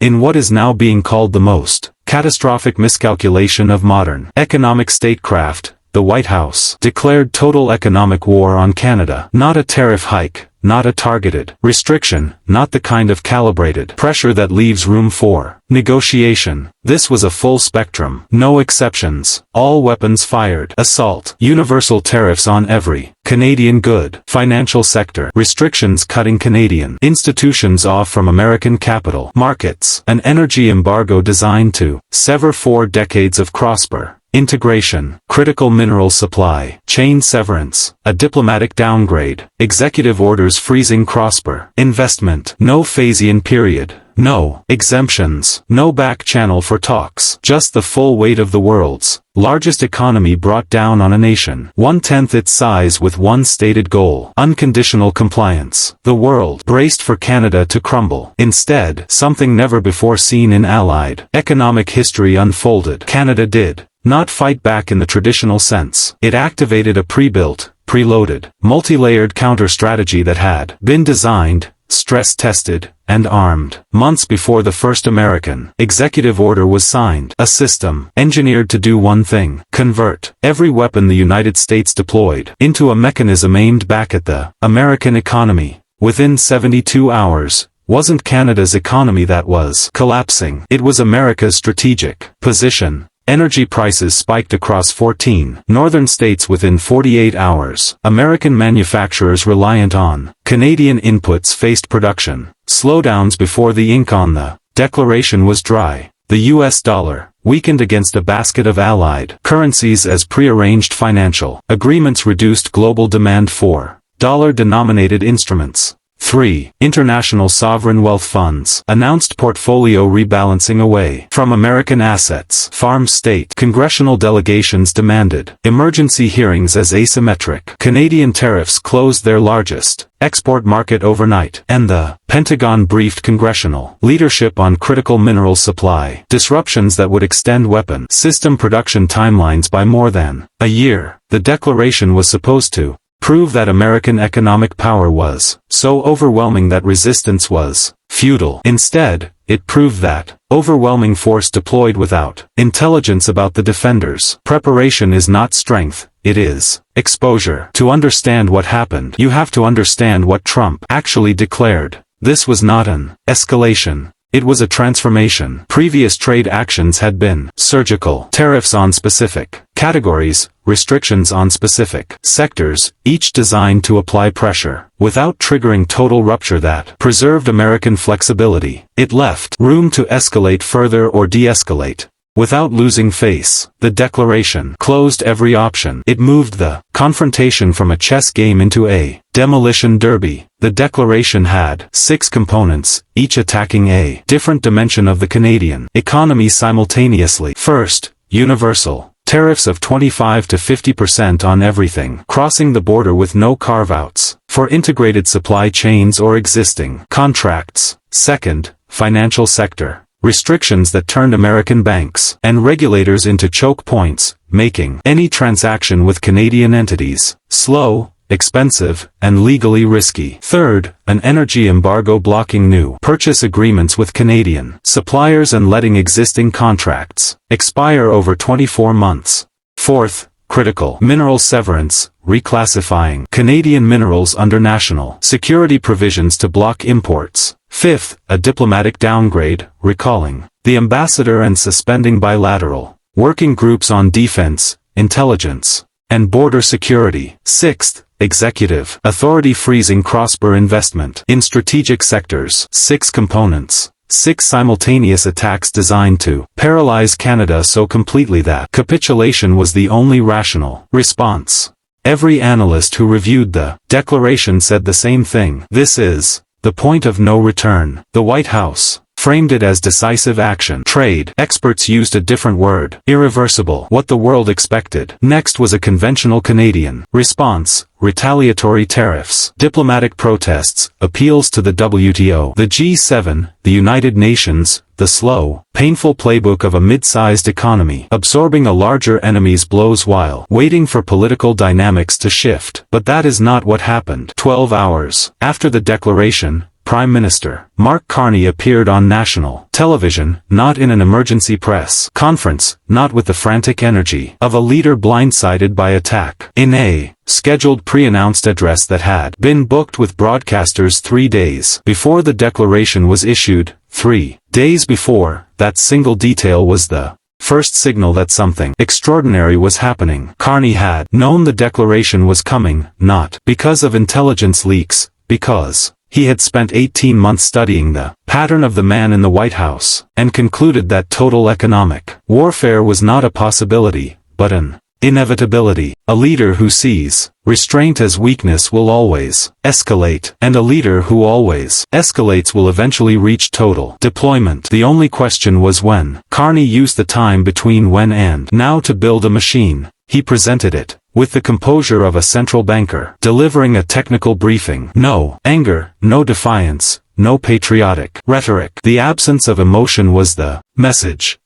In what is now being called the most catastrophic miscalculation of modern economic statecraft, the White House declared total economic war on Canada. Not a tariff hike, not a targeted restriction, not the kind of calibrated pressure that leaves room for negotiation. This was a full spectrum, no exceptions, all weapons fired, assault, universal tariffs on every Canadian good, financial sector, restrictions cutting Canadian institutions off from American capital markets, an energy embargo designed to sever 4 decades of cross-border integration, critical mineral supply, chain severance, a diplomatic downgrade, executive orders freezing cross-border investment, no phase-in period, no exemptions, no back channel for talks, just the full weight of the world's largest economy brought down on a nation 1/10 its size with one stated goal: unconditional compliance. The world braced for Canada to crumble. Instead, something never before seen in Allied economic history unfolded. Canada did not fight back in the traditional sense. It activated a pre-built, preloaded, multi-layered counter-strategy that had been designed, stress-tested, and armed months before the first American executive order was signed. A system engineered to do one thing: convert every weapon the United States deployed into a mechanism aimed back at the American economy. Within 72 hours, wasn't Canada's economy that was collapsing. It was America's strategic position. Energy prices spiked across 14 northern states within 48 hours. American manufacturers reliant on Canadian inputs faced production slowdowns before the ink on the declaration was dry. The U.S. dollar weakened against a basket of allied currencies as prearranged financial agreements reduced global demand for dollar-denominated instruments. 3. International sovereign wealth funds announced portfolio rebalancing away from American assets. Farm state congressional delegations demanded emergency hearings as asymmetric Canadian tariffs closed their largest export market overnight, and the Pentagon briefed congressional leadership on critical mineral supply disruptions that would extend weapon system production timelines by more than a year. The declaration was supposed to prove that American economic power was so overwhelming that resistance was futile. Instead, it proved that overwhelming force deployed without intelligence about the defenders. Preparation is not strength, it is exposure. To understand what happened, you have to understand what Trump actually declared. This was not an escalation. It was a transformation. Previous trade actions had been surgical tariffs on specific categories, restrictions on specific sectors, each designed to apply pressure without triggering total rupture that preserved American flexibility. It left room to escalate further or de-escalate without losing face. The declaration closed every option. It moved the confrontation from a chess game into a demolition derby. The declaration had 6 components, each attacking a different dimension of the Canadian economy simultaneously. First, universal tariffs of 25 to 50% on everything crossing the border with no carve-outs for integrated supply chains or existing contracts. Second, financial sector restrictions that turned American banks and regulators into choke points, making any transaction with Canadian entities slow, expensive, and legally risky. Third, an energy embargo blocking new purchase agreements with Canadian suppliers and letting existing contracts expire over 24 months. Fourth, critical mineral severance, reclassifying Canadian minerals under national security provisions to block imports. Fifth, a diplomatic downgrade, recalling the ambassador and suspending bilateral working groups on defense, intelligence, and border security. Sixth, executive authority freezing cross-border investment in strategic sectors. 6 components. 6 simultaneous attacks designed to paralyze Canada so completely that capitulation was the only rational response. Every analyst who reviewed the declaration said the same thing. This is the point of no return. The White House framed it as decisive action. Trade experts used a different word: irreversible. What the world expected next was a conventional Canadian response: retaliatory tariffs, diplomatic protests, appeals to the WTO, the G7, the United Nations, the slow, painful playbook of a mid-sized economy, absorbing a larger enemy's blows while waiting for political dynamics to shift. But that is not what happened. 12 hours after the declaration, Prime Minister Mark Carney appeared on national television, not in an emergency press conference, not with the frantic energy of a leader blindsided by attack. In a scheduled pre-announced address that had been booked with broadcasters 3 days before the declaration was issued, 3 days before, that single detail was the first signal that something extraordinary was happening. Carney had known the declaration was coming, not because of intelligence leaks, because he had spent 18 months studying the pattern of the man in the White House, and concluded that total economic warfare was not a possibility, but an inevitability. A leader who sees restraint as weakness will always escalate, and a leader who always escalates will eventually reach total deployment. The only question was when. Carney used the time between when and now to build a machine. He presented it with the composure of a central banker delivering a technical briefing. No anger, no defiance, no patriotic rhetoric. The absence of emotion was the message.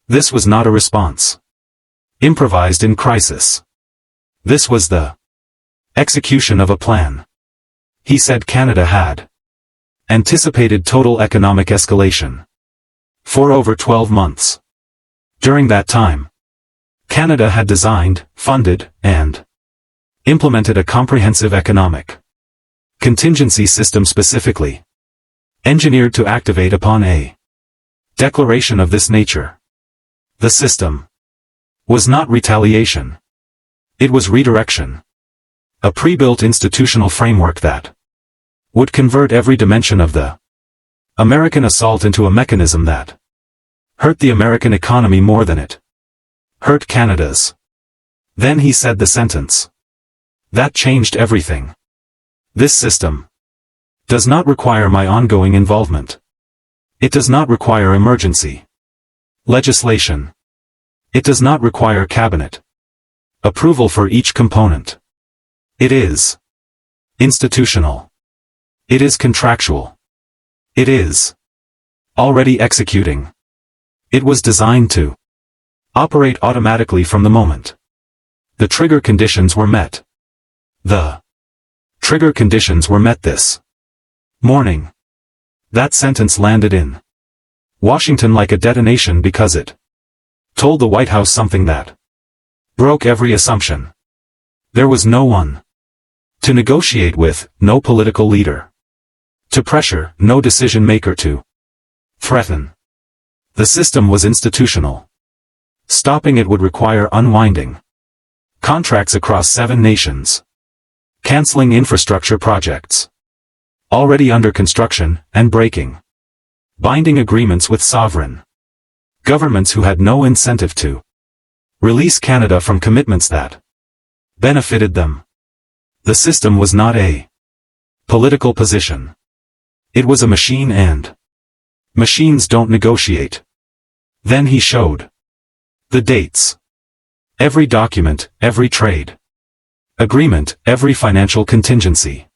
This was not a response improvised in crisis. This was the execution of a plan. He said Canada had anticipated total economic escalation for over 12 months. During that time, Canada had designed, funded, and implemented a comprehensive economic contingency system specifically engineered to activate upon a declaration of this nature. The system was not retaliation. It was redirection. A pre-built institutional framework that would convert every dimension of the American assault into a mechanism that hurt the American economy more than it hurt Canada's. Then he said the sentence that changed everything. This system does not require my ongoing involvement. It does not require emergency legislation. It does not require cabinet approval for each component. It is institutional. It is contractual. It is already executing. It was designed to operate automatically from the moment the trigger conditions were met. The trigger conditions were met this morning. That sentence landed in Washington like a detonation because it told the White House something that broke every assumption. There was no one to negotiate with, no political leader to pressure, no decision maker to threaten. The system was institutional. Stopping it would require unwinding contracts across 7 nations, canceling infrastructure projects already under construction, and breaking binding agreements with sovereign governments who had no incentive to release Canada from commitments that benefited them. The system was not a political position. It was a machine, and machines don't negotiate. Then he showed the dates. Every document, every trade agreement, every financial contingency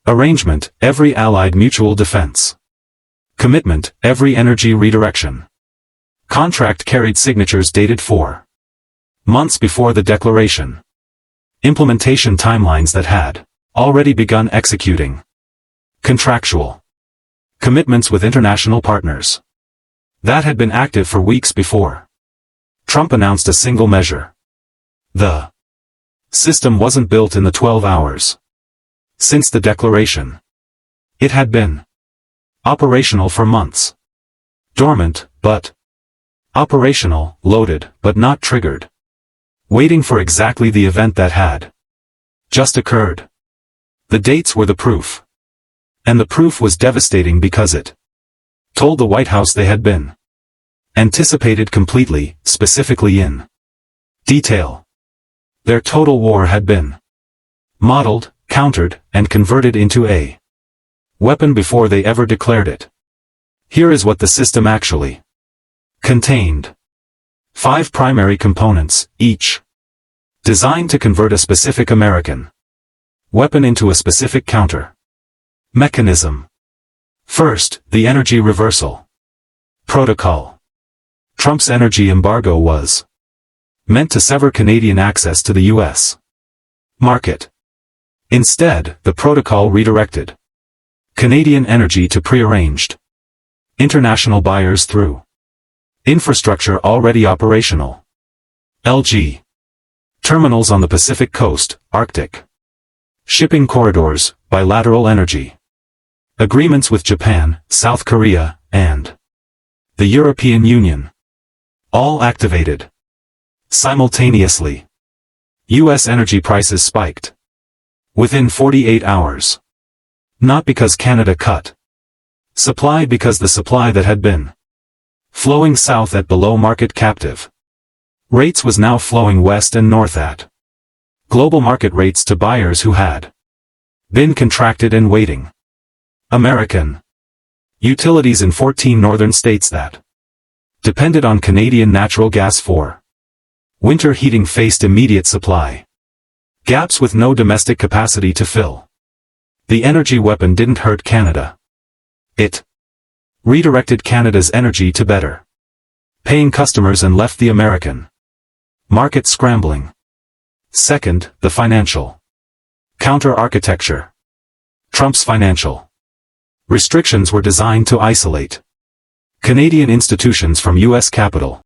arrangement, every allied mutual defense commitment, every energy redirection contract carried signatures dated 4 months before the declaration. Implementation timelines that had already begun executing. Contractual commitments with international partners that had been active for weeks before Trump announced a single measure. The system wasn't built in the 12 hours since the declaration. It had been operational for months. Dormant, but operational, loaded, but not triggered. Waiting for exactly the event that had just occurred. The dates were the proof. And the proof was devastating because it told the White House they had been anticipated completely, specifically in detail. Their total war had been modeled, countered, and converted into a weapon before they ever declared it. Here is what the system actually contained. 5 primary components, each designed to convert a specific American weapon into a specific counter mechanism. First, the energy reversal protocol. Trump's energy embargo was meant to sever Canadian access to the U.S. market. Instead, the protocol redirected Canadian energy to prearranged. International buyers through. Infrastructure already operational. LG. Terminals on the Pacific Coast, Arctic. Shipping corridors, bilateral energy. Agreements with Japan, South Korea, and the European Union. All activated. Simultaneously. U.S. energy prices spiked. Within 48 hours. Not because Canada cut supply, because the supply that had been flowing south at below market captive rates was now flowing west and north at global market rates to buyers who had been contracted and waiting. American utilities in 14 northern states that depended on Canadian natural gas for winter heating faced immediate supply gaps with no domestic capacity to fill. The energy weapon didn't hurt Canada. It redirected Canada's energy to better paying customers and left the American market scrambling. Second, the financial counter-architecture. Trump's financial restrictions were designed to isolate Canadian institutions from U.S. capital.